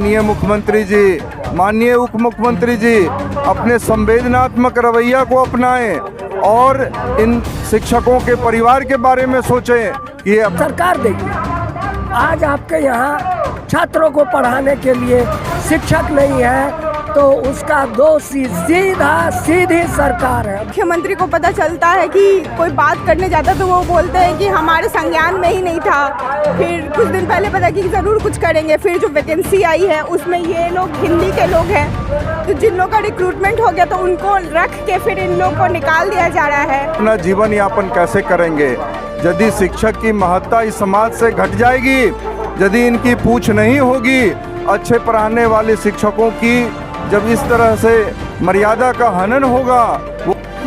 माननीय मुख्यमंत्री जी, माननीय उप मुख्यमंत्री जी अपने संवेदनात्मक रवैया को अपनाएं और इन शिक्षकों के परिवार के बारे में सोचें कि सरकार देगी। आज आपके यहाँ छात्रों को पढ़ाने के लिए शिक्षक नहीं है तो उसका दोषी सीधी सरकार है। मुख्यमंत्री को पता चलता है कि कोई बात करने जाता तो वो बोलते हैं कि हमारे संज्ञान में ही नहीं था। फिर कुछ दिन पहले पता कि ज़रूर कुछ करेंगे। फिर जो वैकेंसी आई है उसमें ये लोग हिंदी के लोग हैं, तो जिन लोगों का रिक्रूटमेंट हो गया तो उनको रख के फिर इन लोग को निकाल दिया जा रहा है। अपना जीवन यापन कैसे करेंगे यदि शिक्षक की महत्ता इस समाज से घट जाएगी, यदि इनकी पूछ नहीं होगी, अच्छे पढ़ाने वाले शिक्षकों की जब इस तरह से मर्यादा का हनन होगा।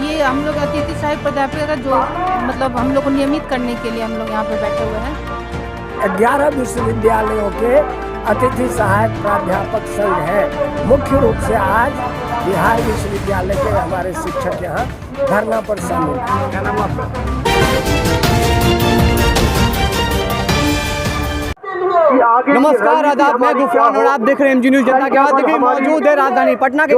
ये हम लोग अतिथि सहायक प्राध्यापक का जो मतलब हम लोग को नियमित करने के लिए हम लोग यहाँ पे बैठे हुए हैं। 11 विश्वविद्यालयों के अतिथि सहायक प्राध्यापक संघ है। मुख्य रूप से आज बिहार विश्वविद्यालय के हमारे शिक्षक यहाँ धरना पर शामिल हैं। क्या नाम आपका? नमस्कार, आदाब, मैं गुफरान और आप देख रहे हैं एमजी न्यूज़ जनता के बाद। देखिए मौजूद है राजधानी पटना के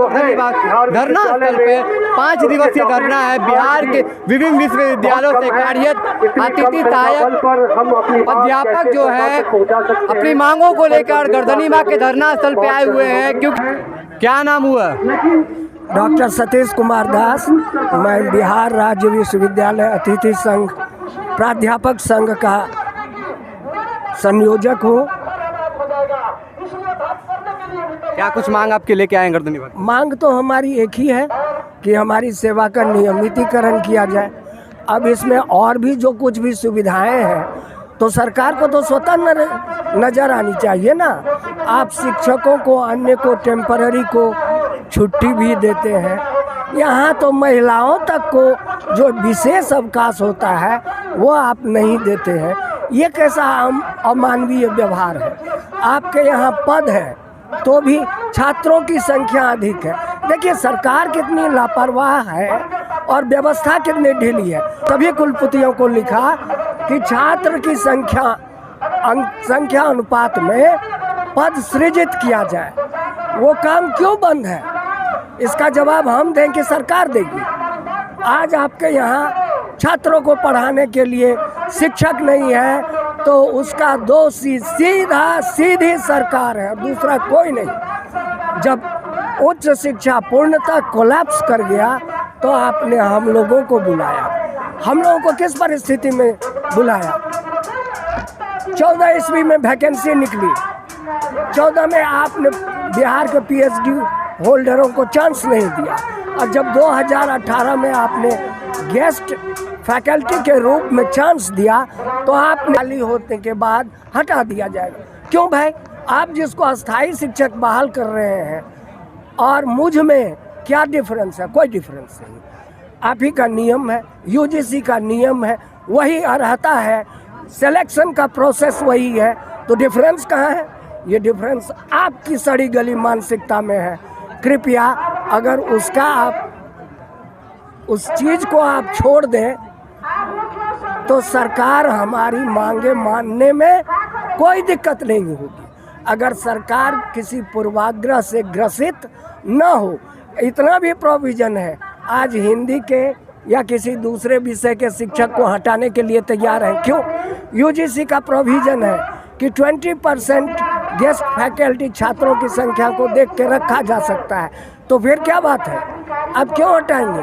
धरना स्थल पे 5 दिवसीय धरना है। बिहार के विभिन्न विश्वविद्यालयों से कार्यरत अतिथि सहायक अध्यापक जो है अपनी मांगों को लेकर गर्दनीबाग के धरना स्थल पे आए हुए हैं। क्योंकि क्या नाम हुआ? डॉक्टर सतीश कुमार दास। मैं बिहार राज्य विश्वविद्यालय अतिथि संघ प्राध्यापक संघ का संयोजक हूँ। क्या कुछ मांग आपके लेके आए गर्दनीबाग? मांग तो हमारी एक ही है कि हमारी सेवा का नियमितीकरण किया जाए। अब इसमें और भी जो कुछ भी सुविधाएं हैं तो सरकार को तो स्वतः नज़र आनी चाहिए ना। आप शिक्षकों को, अन्य को, टेम्पररी को छुट्टी भी देते हैं। यहाँ तो महिलाओं तक को जो विशेष अवकाश होता है वो आप नहीं देते हैं। ये कैसा अमानवीय व्यवहार है। आपके यहाँ पद है तो भी छात्रों की संख्या अधिक है। देखिए सरकार कितनी लापरवाह है और व्यवस्था कितनी ढीली है। सभी कुलपतियों को लिखा कि छात्र की संख्या अनुपात में पद सृजित किया जाए। वो काम क्यों बंद है, इसका जवाब हम दें कि सरकार देगी। आज आपके यहाँ छात्रों को पढ़ाने के लिए शिक्षक नहीं है तो उसका दोषी सीधी सरकार है, दूसरा कोई नहीं। जब उच्च शिक्षा पूर्णतः कोलैप्स कर गया तो आपने हम लोगों को बुलाया। हम लोगों को किस परिस्थिति में बुलाया? 14 ईस्वी में वैकेंसी निकली, 14 में आपने बिहार के PhD होल्डरों को चांस नहीं दिया, और जब 2018 में आपने गेस्ट फैकल्टी के रूप में चांस दिया तो आपने खाली होने के बाद हटा दिया जाएगा। क्यों भाई? आप जिसको अस्थाई शिक्षक बहाल कर रहे हैं और मुझ में क्या डिफरेंस है? कोई डिफरेंस नहीं। आप ही का नियम है, UGC का नियम है, वही अर्हता है, सिलेक्शन का प्रोसेस वही है, तो डिफरेंस कहाँ है? ये डिफरेंस आपकी सड़ी गली मानसिकता में है। कृपया अगर उसका आप उस चीज़ को आप छोड़ दें तो सरकार हमारी मांगे मानने में कोई दिक्कत नहीं होगी। अगर सरकार किसी पूर्वाग्रह से ग्रसित न हो, इतना भी प्रोविज़न है। आज हिंदी के या किसी दूसरे विषय के शिक्षक को हटाने के लिए तैयार है। क्यों? UGC का प्रोविज़न है कि 20% गेस्ट फैकल्टी छात्रों की संख्या को देख के रखा जा सकता है। तो फिर क्या बात है, अब क्यों हटाएंगे?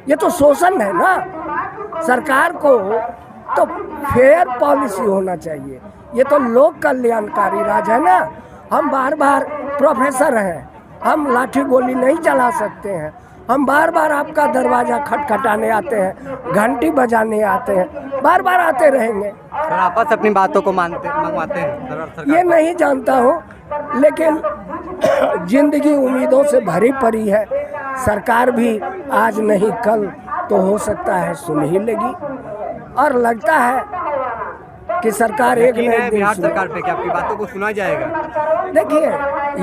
ये तो शोषण है ना। सरकार को तो फेयर पॉलिसी होना चाहिए। ये तो लोक कल्याणकारी राज है ना। हम बार बार प्रोफेसर हैं, हम लाठी गोली नहीं चला सकते हैं। हम बार बार आपका दरवाज़ा खटखटाने आते हैं, घंटी बजाने आते हैं, बार बार आते रहेंगे। सर आपस अपनी बातों को मंगवाते हैं? ये नहीं जानता हूँ, लेकिन जिंदगी उम्मीदों से भरी पड़ी है। सरकार भी आज नहीं कल तो हो सकता है सुन ही लेगी, और लगता है कि सरकार एक नहीं बिहार सरकार पे क्या आपकी बातों को सुना जाएगा? देखिए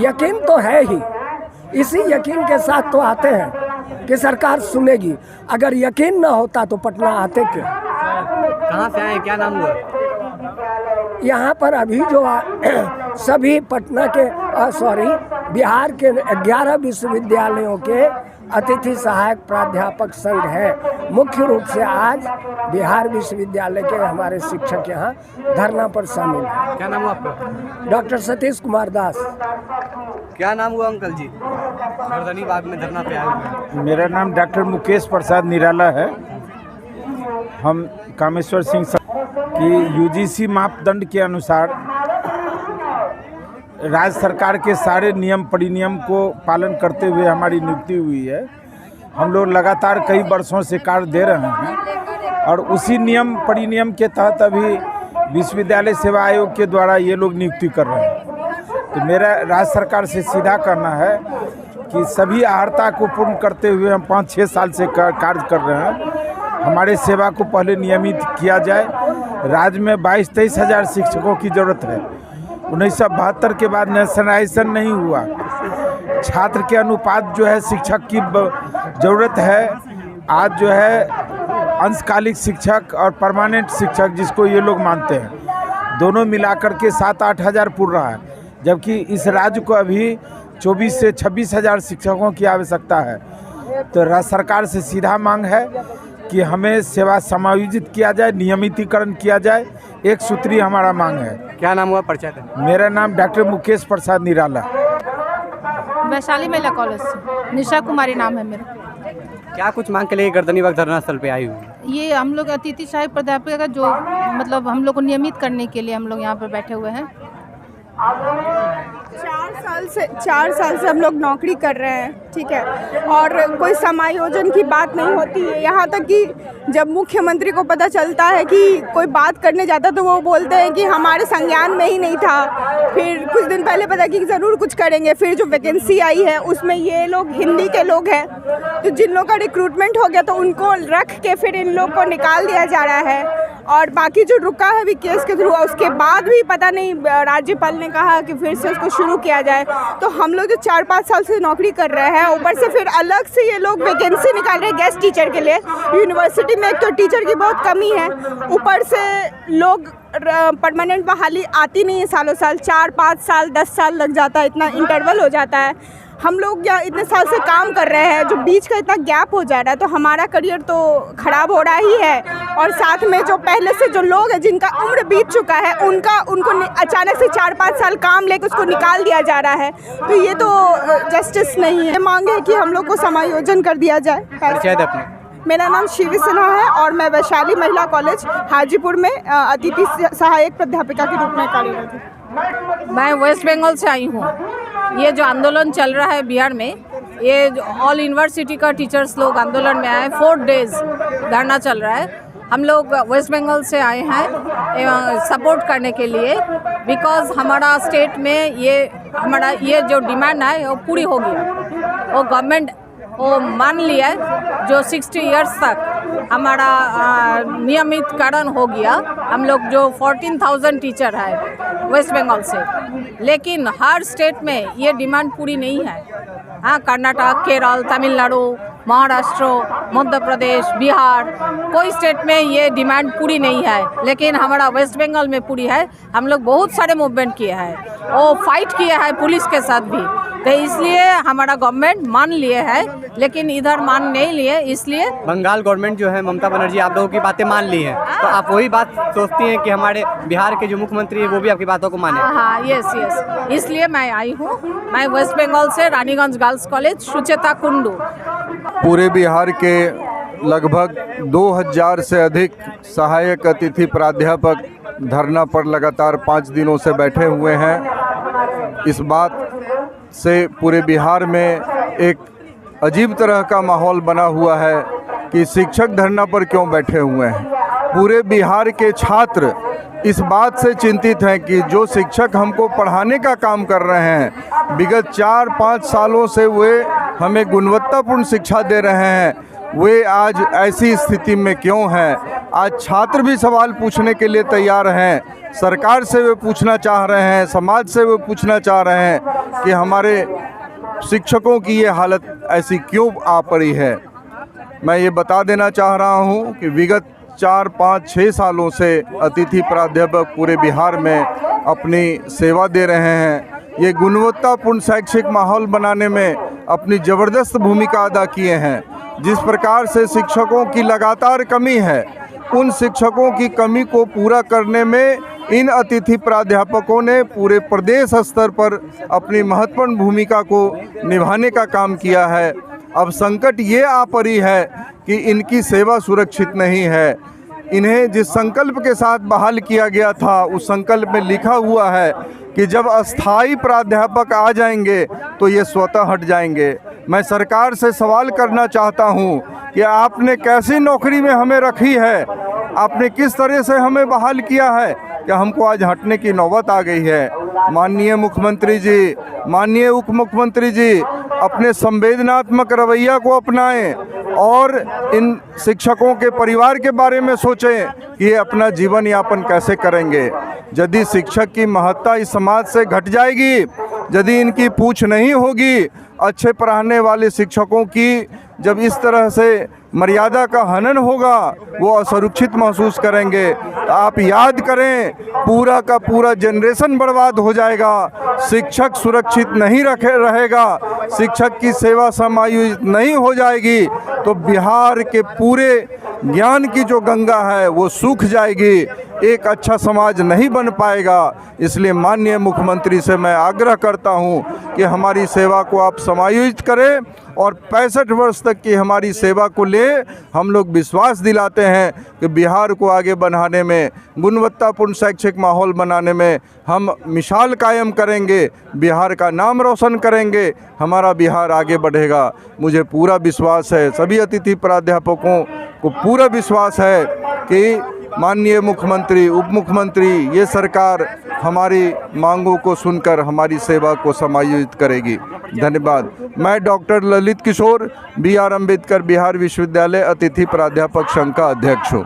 यकीन तो है ही, इसी यकीन के साथ तो आते हैं कि सरकार सुनेगी। अगर यकीन ना होता तो पटना आते क्यों? कहाँ से आए, क्या नाम हुआ? यहाँ पर अभी जो सभी पटना के बिहार के 11 विश्वविद्यालयों के अतिथि सहायक प्राध्यापक संघ है। मुख्य रूप से आज बिहार विश्वविद्यालय के हमारे शिक्षक यहाँ धरना पर शामिल हैं। क्या नाम हुआ आपका? डॉक्टर सतीश कुमार दास। क्या नाम हुआ अंकल जी? गर्दनी बाग में धरना पे आए हुए हैं। मेरा नाम डॉक्टर मुकेश प्रसाद निराला है। हम कामेश्वर सिंह की यूजीसी मापदंड के अनुसार राज्य सरकार के सारे नियम परिनियम को पालन करते हुए हमारी नियुक्ति हुई है। हम लोग लगातार कई वर्षों से कार्य दे रहे हैं और उसी नियम परिनियम के तहत अभी विश्वविद्यालय सेवा आयोग के द्वारा ये लोग नियुक्ति कर रहे हैं। तो मेरा राज्य सरकार से सीधा कहना है कि सभी अर्हता को पूर्ण करते हुए हम 5-6 साल से कार्य कर रहे हैं। हमारे सेवा को पहले नियमित किया जाए। राज्य में 22-23 हज़ार शिक्षकों की ज़रूरत है। 1972 के बाद नेशनलाइजेशन नहीं हुआ। छात्र के अनुपात जो है शिक्षक की ज़रूरत है। आज जो है अंशकालिक शिक्षक और परमानेंट शिक्षक जिसको ये लोग मानते हैं, दोनों मिलाकर के 7-8 हज़ार पूर्ण रहा है, जबकि इस राज्य को अभी 24 से 26 हज़ार शिक्षकों की आवश्यकता है। तो राज्य सरकार से सीधा मांग है कि हमें सेवा समायोजित किया जाए, नियमितीकरण किया जाए। एक सूत्री हमारा मांग है। क्या नाम हुआ? परिचय दें। मेरा नाम डॉक्टर मुकेश प्रसाद निराला। वैशाली महिला कॉलेज से निशा कुमारी नाम है मेरा। क्या कुछ मांग के लिए गर्दनी बाग धरना स्थल पे आई हुई? ये हम लोग अतिथि सहायक प्राध्यापक का जो मतलब हम लोग को नियमित करने के लिए हम लोग यहाँ पर बैठे हुए हैं। 4 साल से हम लोग नौकरी कर रहे हैं, ठीक है, और कोई समायोजन की बात नहीं होती है। यहाँ तक कि जब मुख्यमंत्री को पता चलता है कि कोई बात करने जाता तो वो बोलते हैं कि हमारे संज्ञान में ही नहीं था। फिर कुछ दिन पहले पता कि ज़रूर कुछ करेंगे। फिर जो वैकेंसी आई है उसमें ये लोग हिंदी के लोग हैं, तो जिन लोग का रिक्रूटमेंट हो गया तो उनको रख के फिर इन लोग को निकाल दिया जा रहा है। और बाकी जो रुका है भी केस के थ्रू, उसके बाद भी पता नहीं राज्यपाल ने कहा कि फिर से उसको शुरू किया जाए। तो हम लोग जो 4-5 साल से नौकरी कर रहे हैं, ऊपर से फिर अलग से ये लोग वैकेंसी निकाल रहे हैं गेस्ट टीचर के लिए। यूनिवर्सिटी में एक तो टीचर की बहुत कमी है, ऊपर से लोग परमानेंट बहाली आती नहीं है सालों साल। 4-5 साल 10 साल लग जाता है, इतना इंटरवल हो जाता है। हम लोग यहाँ इतने साल से काम कर रहे हैं, जो बीच का इतना गैप हो जा रहा है, तो हमारा करियर तो ख़राब हो रहा ही है। और साथ में जो पहले से जो लोग हैं जिनका उम्र बीत चुका है, उनको अचानक से 4-5 साल काम लेकर उसको निकाल दिया जा रहा है। तो ये तो जस्टिस नहीं है। मांग है कि हम लोग को समायोजन कर दिया जाए। मेरा नाम शिवी सिन्हा है और मैं वैशाली महिला कॉलेज हाजीपुर में अतिथि सहायक प्राध्यापिका के रूप में कार्यरत हूँ। मैं वेस्ट बंगाल से आई हूँ। ये जो आंदोलन चल रहा है बिहार में, ये ऑल यूनिवर्सिटी का टीचर्स लोग आंदोलन में आए। 4 डेज धरना चल रहा है। हम लोग वेस्ट बंगाल से आए हैं सपोर्ट करने के लिए, बिकॉज हमारा स्टेट में ये जो डिमांड है वो पूरी हो गया। वो गवर्नमेंट वो मान लिया जो 60 इयर्स तक हमारा नियमितकरण हो गया। हम लोग जो 14,000 टीचर है वेस्ट बंगाल से, लेकिन हर स्टेट में ये डिमांड पूरी नहीं है। हाँ, कर्नाटक, केरल, तमिलनाडु, महाराष्ट्र, मध्य प्रदेश, बिहार, कोई स्टेट में ये डिमांड पूरी नहीं है, लेकिन हमारा वेस्ट बंगाल में पूरी है। हम लोग बहुत सारे मूवमेंट किए हैं, वो फाइट किया है पुलिस के साथ भी, तो इसलिए हमारा गवर्नमेंट मान लिए है, लेकिन इधर मान नहीं लिए। इसलिए बंगाल गवर्नमेंट जो है ममता बनर्जी आप लोगों की बातें मान ली हैं, तो आप वही बात सोचती हैं कि हमारे बिहार के जो मुख्यमंत्री है वो भी आपकी बातों को माने? हाँ, यस, इसलिए मैं आई हूँ। मैं वेस्ट बंगाल से रानीगंज गर्ल्स कॉलेज सुचेता कुंडू। पूरे बिहार के लगभग 2000 से अधिक सहायक अतिथि प्राध्यापक धरना पर लगातार 5 दिनों से बैठे हुए हैं। इस बात से पूरे बिहार में एक अजीब तरह का माहौल बना हुआ है कि शिक्षक धरना पर क्यों बैठे हुए हैं। पूरे बिहार के छात्र इस बात से चिंतित हैं कि जो शिक्षक हमको पढ़ाने का काम कर रहे हैं, विगत 4-5 सालों से वे हमें गुणवत्तापूर्ण शिक्षा दे रहे हैं, वे आज ऐसी स्थिति में क्यों हैं। आज छात्र भी सवाल पूछने के लिए तैयार हैं। सरकार से वे पूछना चाह रहे हैं, समाज से वे पूछना चाह रहे हैं कि हमारे शिक्षकों की ये हालत ऐसी क्यों आ पड़ी है। मैं ये बता देना चाह रहा हूँ कि विगत 4-5-6 सालों से अतिथि प्राध्यापक पूरे बिहार में अपनी सेवा दे रहे हैं। ये गुणवत्तापूर्ण शैक्षिक माहौल बनाने में अपनी ज़बरदस्त भूमिका अदा किए हैं। जिस प्रकार से शिक्षकों की लगातार कमी है, उन शिक्षकों की कमी को पूरा करने में इन अतिथि प्राध्यापकों ने पूरे प्रदेश स्तर पर अपनी महत्वपूर्ण भूमिका को निभाने का काम किया है। अब संकट ये आ पड़ी है कि इनकी सेवा सुरक्षित नहीं है। इन्हें जिस संकल्प के साथ बहाल किया गया था, उस संकल्प में लिखा हुआ है कि जब अस्थाई प्राध्यापक आ जाएंगे तो ये स्वतः हट जाएंगे। मैं सरकार से सवाल करना चाहता हूँ कि आपने कैसी नौकरी में हमें रखी है, आपने किस तरह से हमें बहाल किया है कि हमको आज हटने की नौबत आ गई है। माननीय मुख्यमंत्री जी, माननीय उप मुख्यमंत्री जी, अपने संवेदनात्मक रवैया को अपनाएं और इन शिक्षकों के परिवार के बारे में सोचें कि ये अपना जीवन यापन कैसे करेंगे। यदि शिक्षक की महत्ता इस समाज से घट जाएगी, यदि इनकी पूछ नहीं होगी, अच्छे पढ़ाने वाले शिक्षकों की जब इस तरह से मर्यादा का हनन होगा, वो असुरक्षित महसूस करेंगे। तो आप याद करें, पूरा का पूरा जनरेशन बर्बाद हो जाएगा। शिक्षक सुरक्षित नहीं रहेगा, शिक्षक की सेवा समायोजित नहीं हो जाएगी तो बिहार के पूरे ज्ञान की जो गंगा है वो सूख जाएगी, एक अच्छा समाज नहीं बन पाएगा। इसलिए माननीय मुख्यमंत्री से मैं आग्रह करता हूं कि हमारी सेवा को आप समायोजित करें और 65 वर्ष तक की हमारी सेवा को ले हम लोग विश्वास दिलाते हैं कि बिहार को आगे बढ़ाने में, गुणवत्तापूर्ण शैक्षिक माहौल बनाने में हम मिसाल कायम करेंगे, बिहार का नाम रोशन करेंगे, हमारा बिहार आगे बढ़ेगा। मुझे पूरा विश्वास है, सभी अतिथि प्राध्यापकों को पूरा विश्वास है कि माननीय मुख्यमंत्री, उप मुख्यमंत्री, ये सरकार हमारी मांगों को सुनकर हमारी सेवा को समायोजित करेगी। धन्यवाद। मैं डॉक्टर ललित किशोर, BR अम्बेडकर बिहार विश्वविद्यालय अतिथि प्राध्यापक संघ का अध्यक्ष हूँ।